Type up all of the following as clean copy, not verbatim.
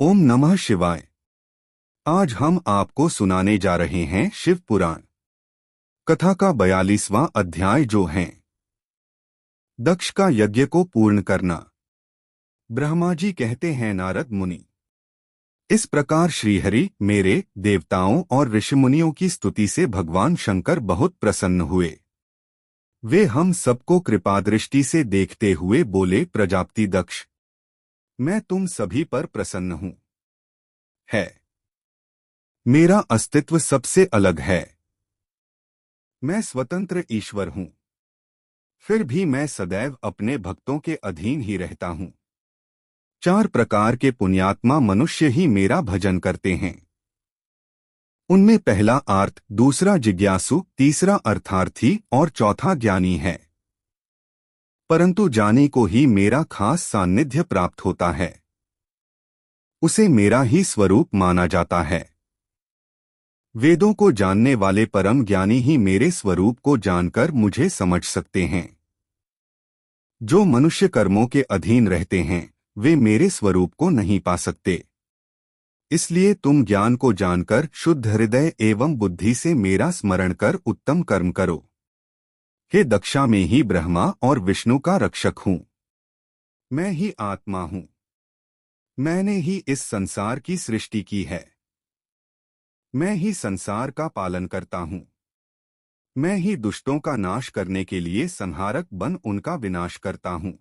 ओम नमः शिवाय। आज हम आपको सुनाने जा रहे हैं शिव पुराण कथा का 42वां अध्याय, जो है दक्ष का यज्ञ को पूर्ण करना। ब्रह्मा जी कहते हैं, नारद मुनि, इस प्रकार श्रीहरि मेरे देवताओं और ऋषिमुनियों की स्तुति से भगवान शंकर बहुत प्रसन्न हुए। वे हम सबको कृपादृष्टि से देखते हुए बोले, प्रजापति दक्ष, मैं तुम सभी पर प्रसन्न हूँ। है मेरा अस्तित्व सबसे अलग है। मैं स्वतंत्र ईश्वर हूँ, फिर भी मैं सदैव अपने भक्तों के अधीन ही रहता हूँ। 4 प्रकार के पुण्यात्मा मनुष्य ही मेरा भजन करते हैं। उनमें पहला आर्त, दूसरा जिज्ञासु, तीसरा अर्थार्थी और चौथा ज्ञानी है। परंतु जानी को ही मेरा खास सान्निध्य प्राप्त होता है, उसे मेरा ही स्वरूप माना जाता है। वेदों को जानने वाले परम ज्ञानी ही मेरे स्वरूप को जानकर मुझे समझ सकते हैं। जो मनुष्य कर्मों के अधीन रहते हैं वे मेरे स्वरूप को नहीं पा सकते। इसलिए तुम ज्ञान को जानकर शुद्ध हृदय एवं बुद्धि से मेरा स्मरण कर उत्तम कर्म करो। हे दक्षा, मैं ही ब्रह्मा और विष्णु का रक्षक हूँ। मैं ही आत्मा हूँ। मैंने ही इस संसार की सृष्टि की है। मैं ही संसार का पालन करता हूँ। मैं ही दुष्टों का नाश करने के लिए संहारक बन उनका विनाश करता हूँ।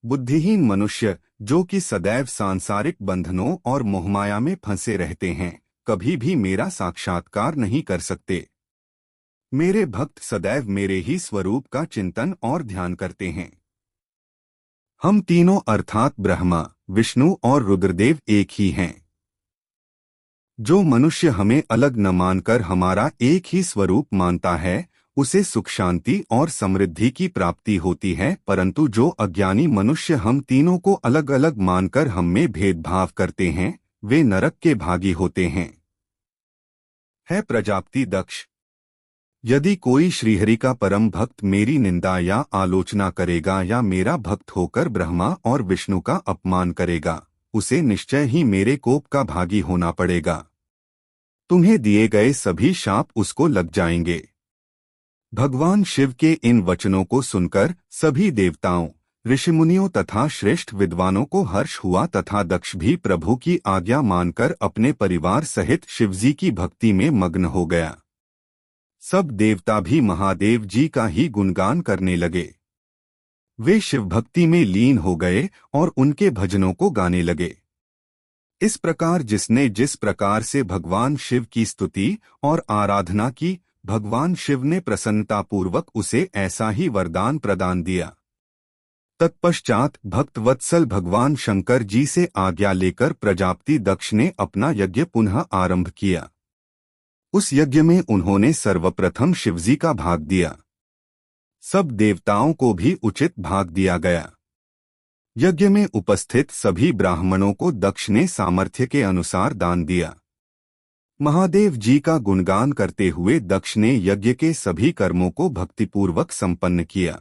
बुद्धिहीन मनुष्य जो कि सदैव सांसारिक बंधनों और मोहमाया में फंसे रहते हैं, कभी भी मेरा साक्षात्कार नहीं कर सकते। मेरे भक्त सदैव मेरे ही स्वरूप का चिंतन और ध्यान करते हैं। हम तीनों अर्थात ब्रह्मा, विष्णु और रुद्रदेव एक ही हैं। जो मनुष्य हमें अलग न मानकर हमारा एक ही स्वरूप मानता है, उसे सुख शांति और समृद्धि की प्राप्ति होती है। परंतु जो अज्ञानी मनुष्य हम तीनों को अलग अलग मानकर हम में भेदभाव करते हैं, वे नरक के भागी होते हैं। है प्रजापति दक्ष, यदि कोई श्रीहरि का परम भक्त मेरी निंदा या आलोचना करेगा या मेरा भक्त होकर ब्रह्मा और विष्णु का अपमान करेगा, उसे निश्चय ही मेरे कोप का भागी होना पड़ेगा। तुम्हें दिए गए सभी शाप उसको लग जाएंगे। भगवान शिव के इन वचनों को सुनकर सभी देवताओं, ऋषिमुनियों तथा श्रेष्ठ विद्वानों को हर्ष हुआ तथा दक्ष भी प्रभु की आज्ञा मानकर अपने परिवार सहित शिवजी की भक्ति में मग्न हो गया। सब देवता भी महादेव जी का ही गुणगान करने लगे। वे शिव भक्ति में लीन हो गए और उनके भजनों को गाने लगे। इस प्रकार जिसने जिस प्रकार से भगवान शिव की स्तुति और आराधना की, भगवान शिव ने प्रसन्नतापूर्वक उसे ऐसा ही वरदान प्रदान दिया। तत्पश्चात भक्तवत्सल भगवान शंकर जी से आज्ञा लेकर प्रजापति दक्ष ने अपना यज्ञ पुनः आरंभ किया। उस यज्ञ में उन्होंने सर्वप्रथम शिवजी का भाग दिया। सब देवताओं को भी उचित भाग दिया गया। यज्ञ में उपस्थित सभी ब्राह्मणों को दक्ष ने सामर्थ्य के अनुसार दान दिया। महादेव जी का गुणगान करते हुए दक्ष ने यज्ञ के सभी कर्मों को भक्तिपूर्वक संपन्न किया।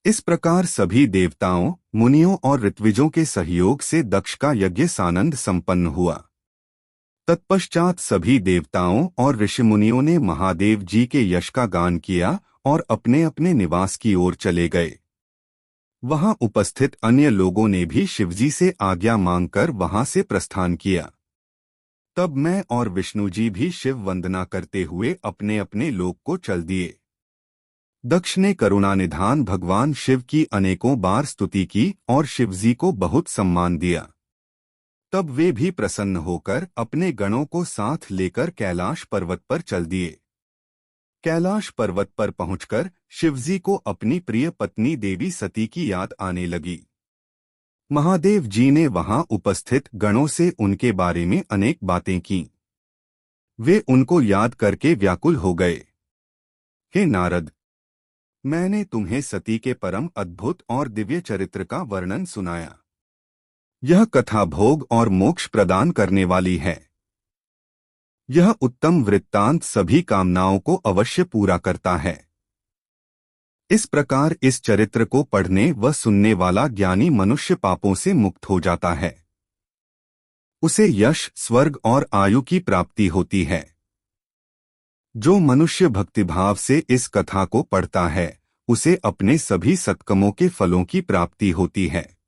इस प्रकार सभी देवताओं, मुनियों और ऋत्विजों के सहयोग से दक्ष का यज्ञ सानंद संपन्न हुआ। तत्पश्चात सभी देवताओं और ऋषिमुनियों ने महादेव जी के यश का गान किया और अपने अपने निवास की ओर चले गए। वहां उपस्थित अन्य लोगों ने भी शिवजी से आज्ञा मांगकर वहां से प्रस्थान किया। तब मैं और विष्णु जी भी शिव वंदना करते हुए अपने अपने लोक को चल दिए। दक्ष ने करुणानिधान भगवान शिव की अनेकों बार स्तुति की और शिवजी को बहुत सम्मान दिया। तब वे भी प्रसन्न होकर अपने गणों को साथ लेकर कैलाश पर्वत पर चल दिए। कैलाश पर्वत पर पहुंचकर शिवजी को अपनी प्रिय पत्नी देवी सती की याद आने लगी। महादेव जी ने वहां उपस्थित गणों से उनके बारे में अनेक बातें की। वे उनको याद करके व्याकुल हो गए। हे नारद, मैंने तुम्हें सती के परम अद्भुत और दिव्य चरित्र का वर्णन सुनाया। यह कथा भोग और मोक्ष प्रदान करने वाली है। यह उत्तम वृत्तांत सभी कामनाओं को अवश्य पूरा करता है। इस प्रकार इस चरित्र को पढ़ने व सुनने वाला ज्ञानी मनुष्य पापों से मुक्त हो जाता है। उसे यश, स्वर्ग और आयु की प्राप्ति होती है। जो मनुष्य भक्तिभाव से इस कथा को पढ़ता है, उसे अपने सभी सत्कर्मों के फलों की प्राप्ति होती है।